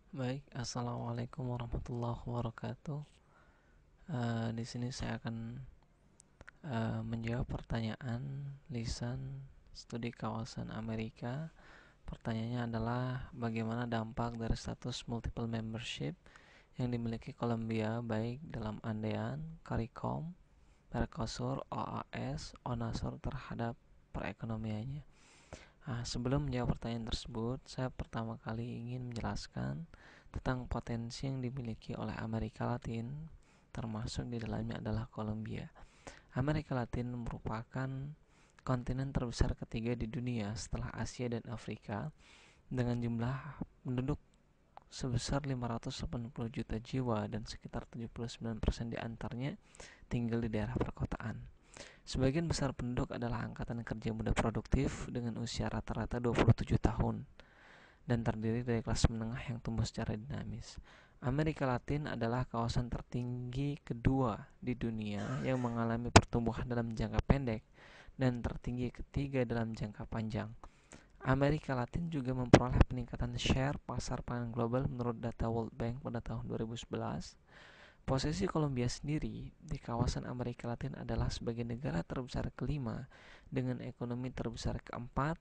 Baik, assalamualaikum warahmatullahi wabarakatuh. Di sini saya akan menjawab pertanyaan lisan studi kawasan Amerika. Pertanyaannya adalah bagaimana dampak dari status multiple membership yang dimiliki Kolombia baik dalam ASEAN, CARICOM, Mercosur, OAS, UNASUR terhadap perekonomiannya. Sebelum menjawab pertanyaan tersebut, saya pertama kali ingin menjelaskan tentang potensi yang dimiliki oleh Amerika Latin, termasuk di dalamnya adalah Kolombia. Amerika Latin merupakan kontinen terbesar ketiga di dunia setelah Asia dan Afrika dengan jumlah penduduk sebesar 580 juta jiwa dan sekitar 79% diantaranya tinggal di daerah perkotaan. Sebagian besar penduduk adalah angkatan kerja muda produktif dengan usia rata-rata 27 tahun dan terdiri dari kelas menengah yang tumbuh secara dinamis. Amerika Latin adalah kawasan tertinggi kedua di dunia yang mengalami pertumbuhan dalam jangka pendek dan tertinggi ketiga dalam jangka panjang. Amerika Latin juga memperoleh peningkatan share pasar pangan global menurut data World Bank pada tahun 2011. Posisi Kolombia sendiri di kawasan Amerika Latin adalah sebagai negara terbesar kelima dengan ekonomi terbesar keempat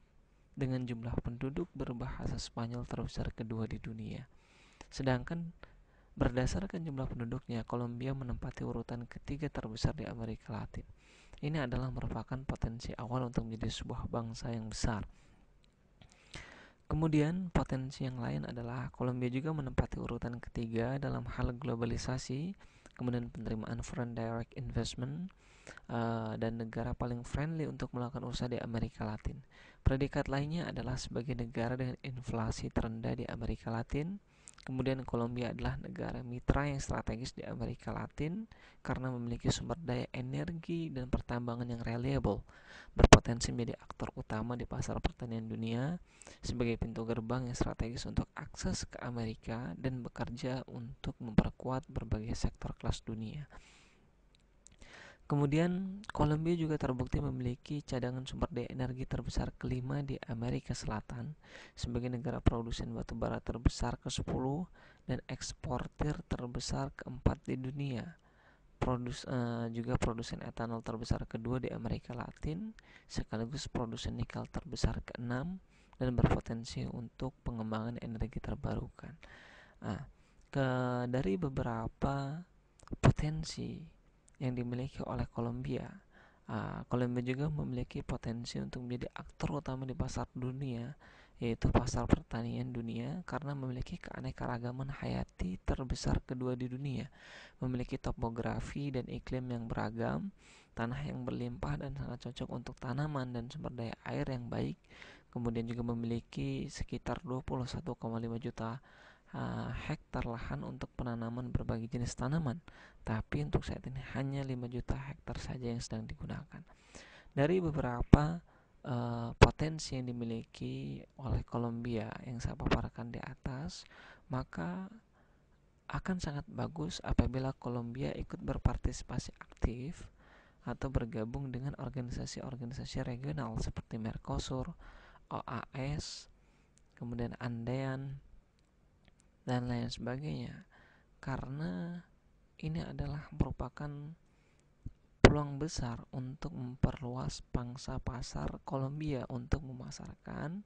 dengan jumlah penduduk berbahasa Spanyol terbesar kedua di dunia. Sedangkan berdasarkan jumlah penduduknya, Kolombia menempati urutan ketiga terbesar di Amerika Latin. Ini adalah merupakan potensi awal untuk menjadi sebuah bangsa yang besar. Kemudian potensi yang lain adalah Kolombia juga menempati urutan ketiga dalam hal globalisasi, kemudian penerimaan foreign direct investment, dan negara paling friendly untuk melakukan usaha di Amerika Latin. Predikat lainnya adalah sebagai negara dengan inflasi terendah di Amerika Latin. Kemudian Kolombia adalah negara mitra yang strategis di Amerika Latin karena memiliki sumber daya energi dan pertambangan yang reliable, berpotensi menjadi aktor utama di pasar pertanian dunia sebagai pintu gerbang yang strategis untuk akses ke Amerika dan bekerja untuk memperkuat berbagai sektor kelas dunia. Kemudian Kolombia juga terbukti memiliki cadangan sumber daya energi terbesar kelima di Amerika Selatan sebagai negara produsen batu bara terbesar ke-10 dan eksportir terbesar keempat di dunia. Juga produsen etanol terbesar kedua di Amerika Latin sekaligus produsen nikel terbesar ke-6 dan berpotensi untuk pengembangan energi terbarukan. Nah, dari beberapa potensi yang dimiliki oleh Kolombia, Kolombia juga memiliki potensi untuk menjadi aktor utama di pasar dunia, yaitu pasar pertanian dunia karena memiliki keanekaragaman hayati terbesar kedua di dunia, memiliki topografi dan iklim yang beragam, tanah yang berlimpah dan sangat cocok untuk tanaman dan sumber daya air yang baik, kemudian juga memiliki sekitar 21,5 juta hektar lahan untuk penanaman berbagai jenis tanaman, tapi untuk saat ini hanya 5 juta hektar saja yang sedang digunakan. Dari beberapa potensi yang dimiliki oleh Kolombia yang saya paparkan di atas, maka akan sangat bagus apabila Kolombia ikut berpartisipasi aktif atau bergabung dengan organisasi-organisasi regional seperti Mercosur, OAS, kemudian ANDEAN, dan lain sebagainya. Karena ini adalah merupakan peluang besar untuk memperluas pangsa pasar Kolombia untuk memasarkan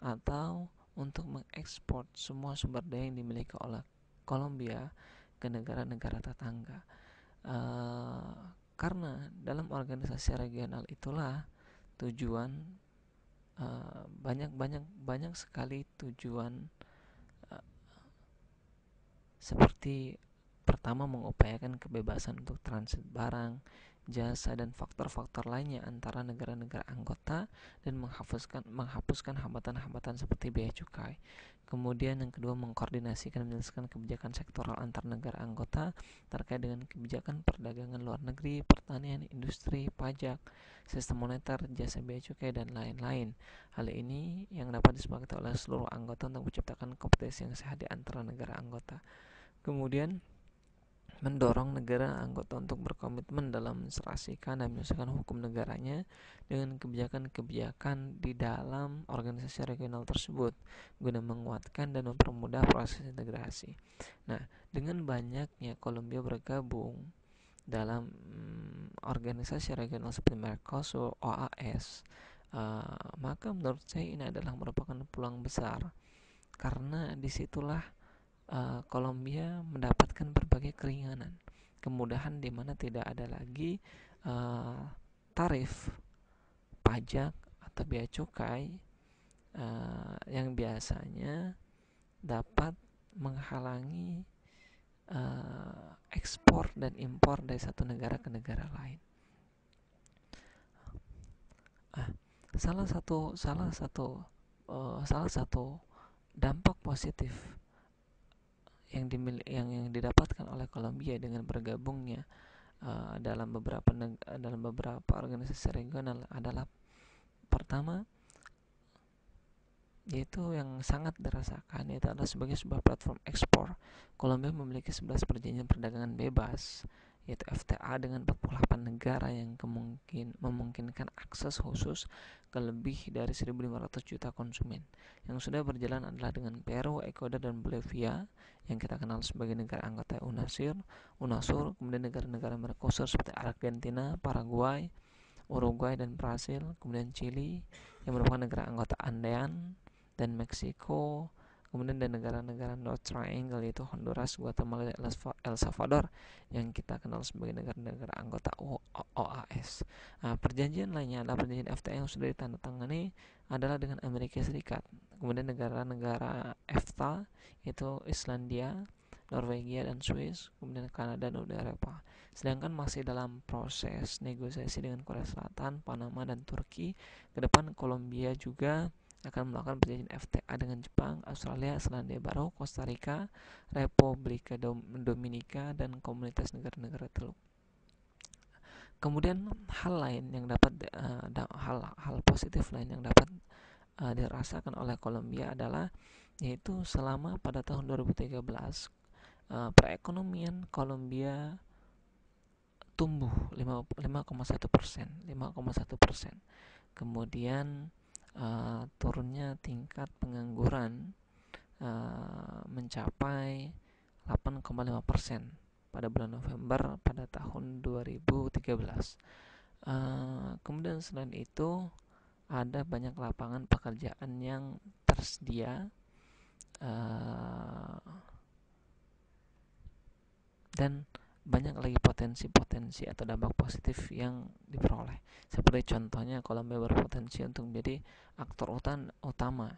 atau untuk mengekspor semua sumber daya yang dimiliki oleh Kolombia ke negara-negara tetangga. Karena dalam organisasi regional itulah tujuan banyak sekali tujuan, seperti pertama mengupayakan kebebasan untuk transit barang, jasa dan faktor-faktor lainnya antara negara-negara anggota dan menghapuskan hambatan-hambatan seperti biaya cukai. Kemudian yang kedua mengkoordinasikan dan menyelesaikan kebijakan sektoral antar negara anggota terkait dengan kebijakan perdagangan luar negeri, pertanian, industri, pajak, sistem moneter, jasa biaya cukai dan lain-lain. Hal ini yang dapat disepakati oleh seluruh anggota untuk menciptakan kompetisi yang sehat di antara negara anggota. Kemudian mendorong negara anggota untuk berkomitmen dalam menserasikan dan menyelesaikan hukum negaranya dengan kebijakan-kebijakan di dalam organisasi regional tersebut guna menguatkan dan mempermudah proses integrasi. Nah, dengan banyaknya Kolombia bergabung dalam organisasi regional seperti Mercosur, OAS, maka menurut saya ini adalah merupakan peluang besar karena disitulah Kolombia mendapatkan berbagai keringanan, kemudahan di mana tidak ada lagi tarif pajak atau bea cukai yang biasanya dapat menghalangi ekspor dan impor dari satu negara ke negara lain. Salah satu dampak positif yang didapatkan oleh Kolombia dengan bergabungnya dalam beberapa organisasi regional adalah pertama, yaitu yang sangat dirasakan, yaitu adalah sebagai sebuah platform ekspor. Kolombia memiliki 11 perjanjian perdagangan bebas, yaitu FTA dengan 48 negara yang memungkinkan akses khusus ke lebih dari 1.500 juta konsumen. Yang sudah berjalan adalah dengan Peru, Ekuador, dan Bolivia yang kita kenal sebagai negara anggota UNASUR, kemudian negara-negara Mercosur seperti Argentina, Paraguay, Uruguay, dan Brasil, kemudian Chili yang merupakan negara anggota ANDEAN, dan Meksiko, kemudian dan negara-negara North Triangle yaitu Honduras, Guatemala, dan El Salvador yang kita kenal sebagai negara-negara anggota OAS. Perjanjian lainnya adalah perjanjian FTA yang sudah ditandatangani adalah dengan Amerika Serikat, kemudian negara-negara EFTA yaitu Islandia, Norwegia, dan Swiss, kemudian Kanada dan Uni Eropa. Sedangkan masih dalam proses negosiasi dengan Korea Selatan, Panama, dan Turki. Ke depan Kolombia juga akan melakukan perjanjian FTA dengan Jepang, Australia, Selandia Baru, Costa Rica, Republika Dominika, dan komunitas negara-negara Teluk. Kemudian hal positif lain yang dapat dirasakan oleh Kolombia adalah yaitu selama pada tahun 2013 perekonomian Kolombia tumbuh 5,1%. Kemudian turunnya tingkat pengangguran mencapai 8,5% pada bulan November pada tahun 2013. Kemudian selain itu ada banyak lapangan pekerjaan yang tersedia dan banyak lagi potensi-potensi atau dampak positif yang diperoleh. Seperti contohnya Kolombia berpotensi untuk menjadi aktor utama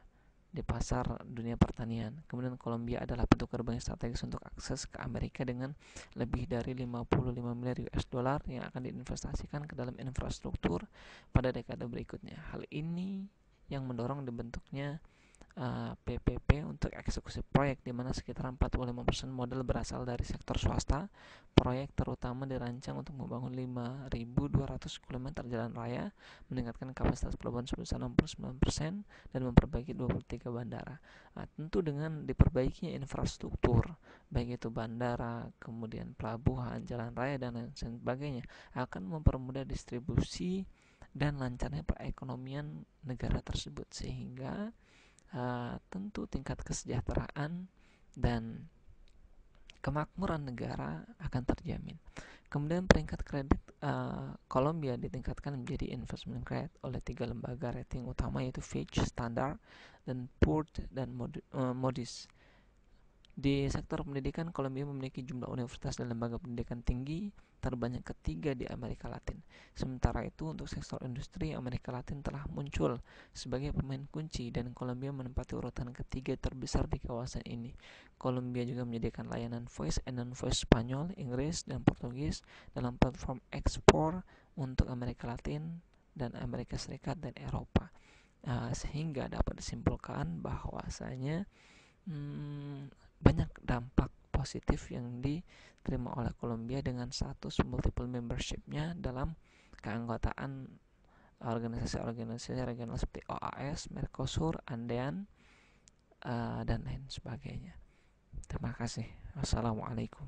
di pasar dunia pertanian. Kemudian Kolombia adalah pintu gerbang strategis untuk akses ke Amerika dengan lebih dari 55 miliar US dollar yang akan diinvestasikan ke dalam infrastruktur pada dekade berikutnya. Hal ini yang mendorong dibentuknya PPP untuk eksekusi proyek di mana sekitar 45% modal berasal dari sektor swasta. Proyek terutama dirancang untuk membangun 5.200 km jalan raya, meningkatkan kapasitas pelabuhan sebesar 69% dan memperbaiki 23 bandara. Tentu dengan diperbaikinya infrastruktur, baik itu bandara, kemudian pelabuhan, jalan raya, dan lain sebagainya, akan mempermudah distribusi dan lancarnya perekonomian negara tersebut, sehingga tentu tingkat kesejahteraan dan kemakmuran negara akan terjamin. Kemudian peringkat kredit Kolombia ditingkatkan menjadi investment grade oleh 3 lembaga rating utama yaitu Fitch, Standard, dan Poor's dan Moody's. Di sektor pendidikan, Kolombia memiliki jumlah universitas dan lembaga pendidikan tinggi terbanyak ketiga di Amerika Latin. Sementara itu, untuk sektor industri, Amerika Latin telah muncul sebagai pemain kunci dan Kolombia menempati urutan ketiga terbesar di kawasan ini. Kolombia juga menyediakan layanan voice and non-voice Spanyol, Inggris, dan Portugis dalam platform ekspor untuk Amerika Latin dan Amerika Serikat dan Eropa. Sehingga dapat disimpulkan bahwasanya banyak dampak positif yang diterima oleh Kolombia dengan status multiple membership-nya dalam keanggotaan organisasi-organisasi regional seperti OAS, Mercosur, ANDEAN, dan lain sebagainya. Terima kasih. Wassalamualaikum.